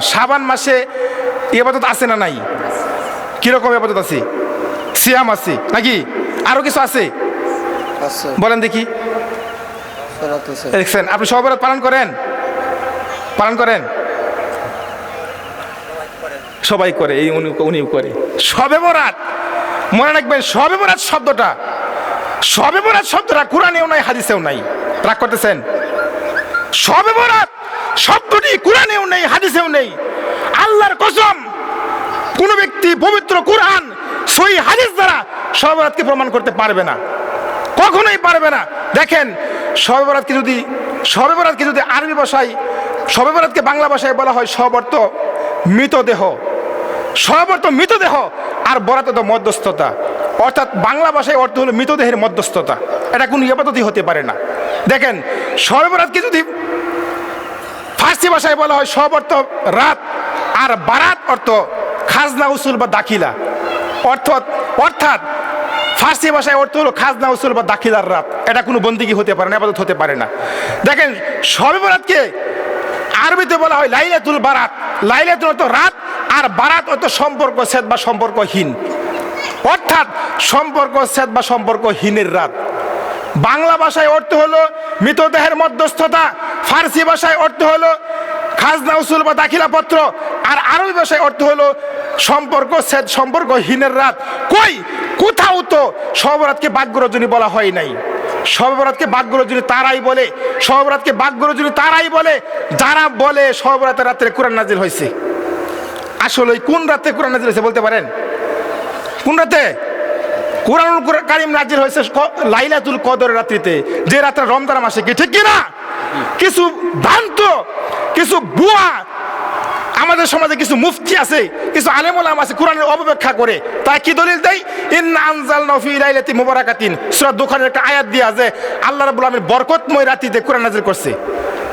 শাবান মাসে ইবাদত আছে না নাই? কিরকম ইবাদত আছে? সিয়াম আছে নাকি আরো কিছু আছে? বলেন দেখি। দেখছেন, আপনি শবে বরাত পালন করেন? পালন করেন? সবাই করে, এই উনিও করে। শবে বরাত মনে রাখবেন, শবে বরাত শব্দটা কোরআনেও নাই, হাদিসেও নাই। রাগ করতেছেন? শবে বরাত শব্দটি কোরআনেও নেই, হাদিসেও নেই। আল্লাহর কসম, কোন ব্যক্তি পবিত্র কোরআন সহিহ হাদিস দ্বারা শবে বরাতকে প্রমাণ করতে পারবে না, কখনোই পারবে না। দেখেন, শবে বরাতকে যদি আরবি ভাষায়, শবে বরাতকে বাংলা ভাষায় বলা হয় শব অর্থ মৃতদেহ, শব অর্থ মৃতদেহ, আর বরাত অর্থ মধ্যস্থতা। অর্থাৎ বাংলা ভাষায় অর্থ হলো মৃতদেহের মধ্যস্থতা। এটা কোনো ইবাদতই হতে পারে না। দেখেন, শবে বরাতকে যদি ফার্সি ভাষায় বলা হয় শব অর্থ রাত, আর বারাত অর্থ খাজনা উসুল বা দাখিলা। অর্থাৎ ফার্সি ভাষায় অর্থ হলো খাজনা উসুল বা দাখিলার রাত। এটা কোনো বন্দিগি হতে পারে না, ইবাদত হতে পারে না। দেখেন, শবে বরাতকে আরবিতে বলা হয় লাইলাতুল বারাত। লাইলাতুল অর্থ রাত, আর বারাত অর্থ সম্পর্ক ছেদ বা সম্পর্কহীন, অর্থাৎ সম্পর্ক ছেদ বা সম্পর্কহীনের রাত। বাংলা ভাষায় অর্থ হলো মৃতদেহের মধ্যস্থতা, ফার্সি ভাষায় অর্থ হলো খাজনা উসুল বা দাখিলা পত্র, আর আরবি ভাষায় অর্থ হলো সম্পর্ক ছেদ সম্পর্কহীনের রাত। কোথাও তো শবে বরাতকে ভাগ্য রজনী বলা হয় নাই। শবে বরাতকে ভাগ্য রজনী তারাই বলে, শবে বরাতকে ভাগ্য রজনী তারাই বলে যারা বলে শবে বরাতের রাত্রে কোরআন নাজিল হয়েছে। আসলে কোন রাতে কোরআন নাজিল হয়েছে বলতে পারেন? কোন রাতে কোরআনুল কারীম নাজিল হয়েছে? লাইলাতুল কদরের রাত্রিতে, যে রাত্রে রমজান মাসে। কি ঠিক কিনা? কিছু ভ্রান্ত, কিছু ভুয়া আমাদের সমাজে কিছু মুফতি আছে, কিছু আলেম ওলামা আছে, কোরআনের অপব্যাখ্যা করে। তাই কি দলিল দেয়? ইন্না আনজালনাহু ফি লাইলাতিন মুবারাকাতিন, সূরা দুখানের একটা আয়াত দিয়া যে আল্লাহ রাব্বুল আলামিন বরকতময় রাতিতে কোরআন নাজিল করছে।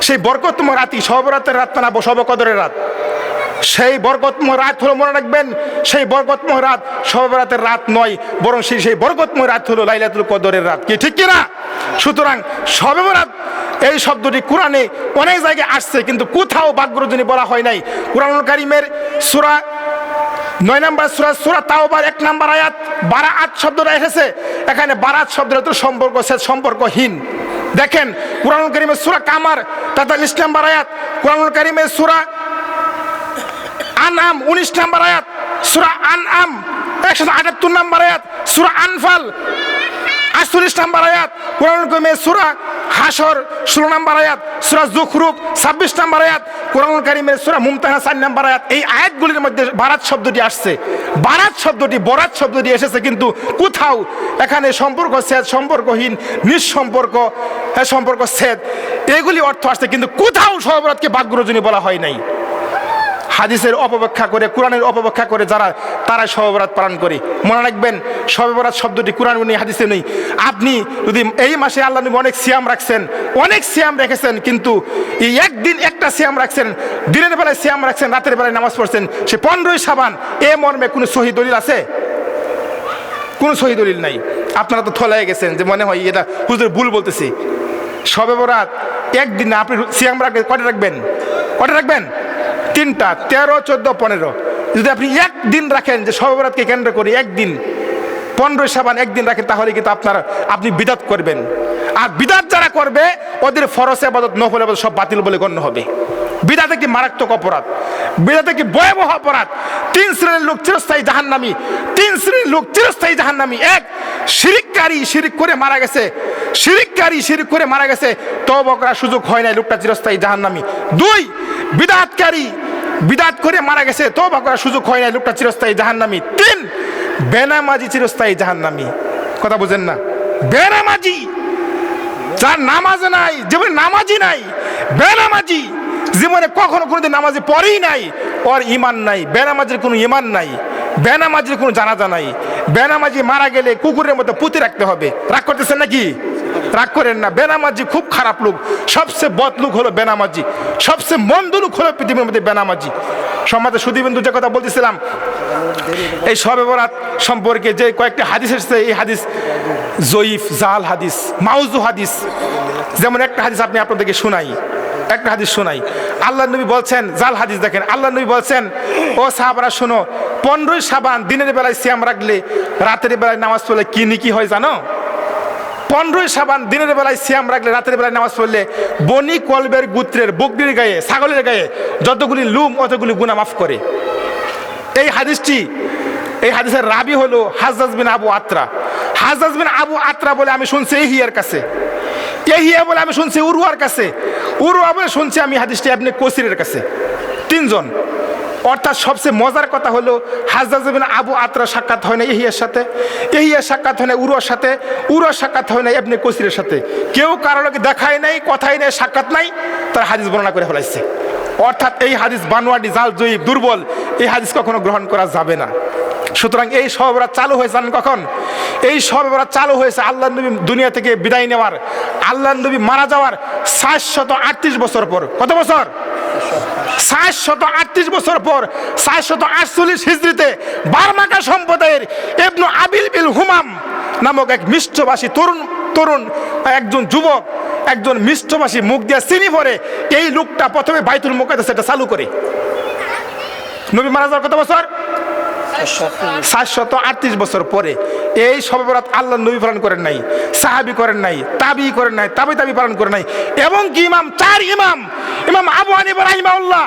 সেই বরকতময় রাতি শবে বরাতের রাত না, শবে কদরের রাত। সেই বরকতময় রাত হলো, মনে রাখবেন, সেই বরকতময় রাত শবে বরাতের রাত নয়, বরং সেই বরকতময় রাত হলো লাইলাতুল কদরের রাত। কি ঠিক কিনা? সুতরাং শবে বরাত এই শব্দটি কোরআনে অনেক জায়গায় আসছে, কিন্তু কোথাও ভাগ্য রজনী বলা হয় নাই। কোরআনুল কারীমের সূরা 9 নম্বর সূরা তাওবার 1 নম্বর আয়াত বারাআত শব্দটা এসেছে। এখানে বারাত শব্দের অর্থ সম্পর্ক ছেদ সম্পর্কহীন। দেখেন, কোরআনুল কারীমের সূরা কামার 43 নম্বর আয়াত, কোরআনুল কারীমের সূরা আনআম 19 নম্বর আয়াত, সূরা আনআম 178 নম্বর আয়াত, সূরা আনফাল 48 নম্বর আয়াত, কোরআনুল কারীমের সূরা হাসর 16 নম্বর আয়াত, সূরা যুখরুফ 26 নম্বর আয়াত, কোরআনুল কারীমের সূরা মুমতাহানা 4 নম্বর আয়াত। এই আয়াতগুলির মধ্যে বারাত শব্দটি আসছে। বারাত শব্দটি, বরাত শব্দটি এসেছে, কিন্তু কোথাও এখানে সম্পর্ক ছেদ সম্পর্কহীন, নিঃসম্পর্ক সম্পর্ক ছেদ, এগুলি অর্থ আসছে, কিন্তু কোথাও শবে বরাতকে ভাগ্য রজনী বলা হয় নাই। হাদিসের অপব্যাখ্যা করে, কোরআনের অপব্যাখ্যা করে তারা শবে বরাত পালন করে। মনে রাখবেন, শবে বরাত শব্দটি কোরআনে নেই, হাদিসে নেই। আপনি যদি এই মাসে আল্লাহ নবী অনেক সিয়াম রাখছেন, অনেক সিয়াম রেখেছেন, কিন্তু এই একদিন একটা সিয়াম রাখছেন, দিনের বেলায় সিয়াম রাখছেন, রাতের বেলায় নামাজ পড়ছেন, সে 15ই শাবান, এ মর্মে কোনো সহি দলিল আছে? কোনো সহি দলিল নাই। আপনারা তো থলায় গেছেন যে মনে হয় এটা হুজুর ভুল বলতেছি। শবে বরাত একদিন আপনি সিয়াম রাখবেন, কটা রাখবেন? 3টা, 13, 14, 15। যদি আপনি একদিন রাখেন, যে শবে বরাতকে কেন্দ্র করে একদিন 15ই শাবান একদিন রাখেন, তাহলে কিন্তু আপনি বিদআত করবেন। আর বিদআত যারা করবে ওদের ফরজ ইবাদত, নফল ইবাদত সব বাতিল বলে গণ্য হবে। বিদআত একটি মারাত্মক অপরাধ, বিদআত একটি ভয়াবহ অপরাধ। 3 শ্রেণীর লোক চিরস্থায়ী জাহান্নামী। 3 শ্রেণীর লোক চিরস্থায়ী জাহান্নামী। 1, শিরিককারী, শিরিক করে মারা গেছে। শিরিককারী, শিরিক করে মারা গেছে, তওবা করার সুযোগ হয় না, লোকটা চিরস্থায়ী জাহান্নামী। 2, বিদআতকারী, বিদআত করে মারা গেছে, তওবা করার সুযোগ হয় না, লোকটা চিরস্থায়ী জাহান্নামী। 3, বেনামাজি, চিরস্থায়ী জাহান্নামী। কথা বুঝেন না? বেনামাজি, যার নামাজ নাই, জীবনে নামাজি নাই, বেনামাজি, জীবনে কখনো কোনোদিন নামাজি পড়েই নাই, ওর ঈমান নাই। বেনামাজির কোনো ঈমান নাই, বেনামাজির কোনো জানাজা নাই। বেনামাজি মারা গেলে কুকুরের মতো পুঁতে রাখতে হবে। রাগ করতেছেন নাকি? রাগ করেন না। বেনামাজি খুব খারাপ লোক, সবচেয়ে বদ লোক হলো বেনামাজি, সবচেয়ে মন্দ লোক হলো পৃথিবীর মধ্যে বেনামাজি। সমাজে সুধীবিন্দু যে কথা বলতেছিলাম, এই শবে বরাত সম্পর্কে যে কয়েকটি হাদিস এসেছে, এই হাদিস জয়ীফ, জাল হাদিস, মাউজু হাদিস। যেমন একটা হাদিস আপনি আপনাদেরকে শোনাই। একটা হাদিস শোনাই। আল্লাহ নবী বলছেন, জাল হাদিস দেখেন, আল্লাহ নবী বলছেন, ও সাহাবারা শোনো, 15 শাবান দিনের বেলায় সিয়াম রাখলে রাতের বেলায় নামাজ পড়লে কি নেকি হয় জানো? 15 শাবান দিনের বেলায় সিয়াম রাখলে রাতের বেলায় নামাজ পড়লে বনি কলবের গোত্রের বকরির গায়ে, ছাগলের গায়ে যতগুলি লুম অতগুলি গুনাহ মাফ করে। এই হাদিসের রাবি হলো হাজ্জাজ বিন আবু আত্রা। হাজ্জাজ বিন আবু আত্রা বলে আমি শুনছি ইহিয়ার কাছে, ইহিয়া বলে আমি শুনছি উরওয়ার কাছে, উরওয়া বলে শুনছি আমি হাদিসটি ইবনে কাসিরের কাছে। 3 জন। অর্থাৎ সবচেয়ে মজার কথা হলো হাজ্জাজ বিন আবু আত্রা সাক্ষাৎ হয় না ইহিয়ার সাথে, ইহিয়ার সাক্ষাৎ হয় না উরওয়ার সাথে, উরওয়ার সাক্ষাৎ হয় না ইবনে কাসিরের সাথে। কেউ কারো লোকে দেখায় নাই, কথাই নাই, সাক্ষাৎ নাই, তার হাদিস বর্ণনা করে ফেলাইছে। অর্থাৎ এই হাদিস বানোয়াটি, জাল, জয়ীফ, দুর্বল, এই হাদিস কখনো গ্রহণ করা যাবে না। সুতরাং এই শবে বরাত চালু হয়েছে জানেন কখন? এই শবে বরাত চালু হয়েছে আল্লাহ নবী দুনিয়া থেকে বিদায় নেওয়ার, আল্লাহ নবী মারা যাওয়ার 438 বছর পর। কত বছর? 438 বছর পর 448 হিজরিতে বার্মাকা সম্প্রদায়ের ইবনু আবিল বিল হুমাম নামক এক মিষ্টভাষী তরুণ একজন যুবক, একজন মিষ্টভাষী, মুখ দিয়া চিনি ভরে এই লোকটা প্রথমে বাইতুল মুকাদ্দাস এটা চালু করে। নবী মারা যাওয়ার কত বছর? 438 বছর পরে এই শবে বরাত আল্লাহ নবী পালন করেন নাই, সাহাবী করেন নাই, তাবি করেন নাই, তাবি পালন করেন নাই। এবং কি ইমাম, 4 ইমাম, ইমাম আবু হানিফা রাহিমাহুল্লাহ,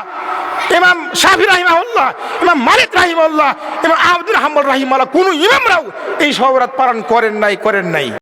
ইমাম শাফি রাহিমাহুল্লাহ, ইমাম মালিক রাহিমাহুল্লাহ, ইমাম আহমদ বিন হাম্বল রাহিমাহুল্লাহ, কোন ইমামরাও এই শবে বরাত পালন করেন নাই।